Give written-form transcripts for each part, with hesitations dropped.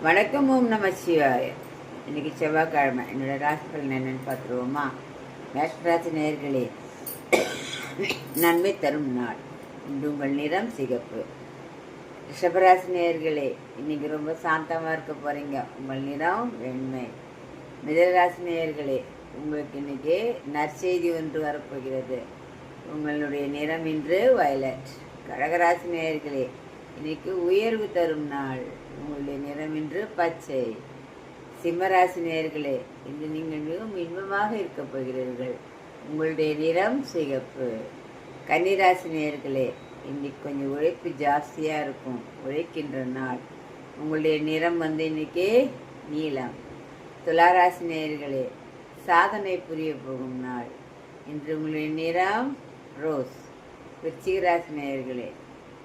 வணக்கம். ஓம் நம சிவாய. இன்னைக்கு செவ்வாய்க்கிழமை. என்னோட ராசிகள் என்னன்னு பார்த்துருவோமா? மேஷராசி நேயர்களே, நன்மை தரும் நாள். இன்று உங்கள் நிறம் சிகப்பு. ரிஷபராசி நேயர்களே, இன்னைக்கு ரொம்ப சாந்தமாக இருக்க போறீங்க. உங்கள் நிறம் வெண்மை. மிதனராசி நேயர்களே, உங்களுக்கு இன்னைக்கு நற்செய்தி ஒன்று வரப்போகிறது. உங்களுடைய நிறம் இன்று வயலட். கடகராசி நேயர்களே, இன்னைக்கு உயர்வு தரும் நாள். உங்களுடைய நிறம் இன்று பச்சை. சிம்மராசி நேயர்களே, இன்று நீங்கள் மிகவும் இன்பமாக இருக்கப் போகிறீர்கள். உங்களுடைய நிறம் சிகப்பு. கன்னிராசி நேயர்களே, இன்னைக்கு கொஞ்சம் உழைப்பு ஜாஸ்தியாக இருக்கும். உழைக்கின்ற நாள். உங்களுடைய நிறம் இன்னைக்கு நீலம். துளாராசி நேயர்களே, சாதனை புரிய போகும் நாள். இன்று உங்களுடைய நிறம் ரோஸ். விருச்சிகராசி நேயர்களே,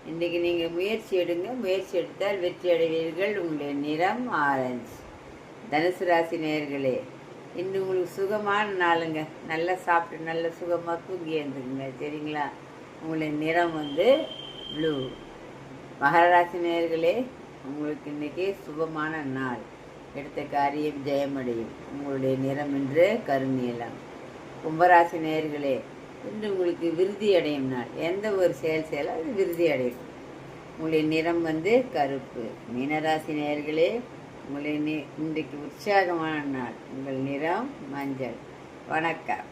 இன்றைக்கு நீங்கள் முயற்சி எடுங்க. முயற்சி எடுத்தால் வெற்றி அடைவீர்கள். உங்களுடைய நிறம் ஆரஞ்சு. தனுசு ராசி நேயர்களே, இன்று உங்களுக்கு சுகமான நாளுங்க. நல்லா சாப்பிட்டு நல்ல சுகமாக தூங்கி எழுந்துக்குங்க, சரிங்களா? உங்களுடைய நிறம் ப்ளூ. மகர ராசி நேயர்களே, உங்களுக்கு இன்றைக்கி சுபமான நாள். எடுத்த காரியம் ஜெயமடையும். உங்களுடைய நிறம் இன்று கருநீலம். கும்பராசி நேயர்களே, இன்று உங்களுக்கு விருதி அடையும் நாள். எந்த ஒரு செயல் செய்யலாம் அது விருதி அடையும். உங்களுடைய நிறம் கருப்பு. மீனராசி நேயர்களே, உங்களுடைய இன்றைக்கு உற்சாகமான நாள். உங்கள் நிறம் மஞ்சள். வணக்கம்.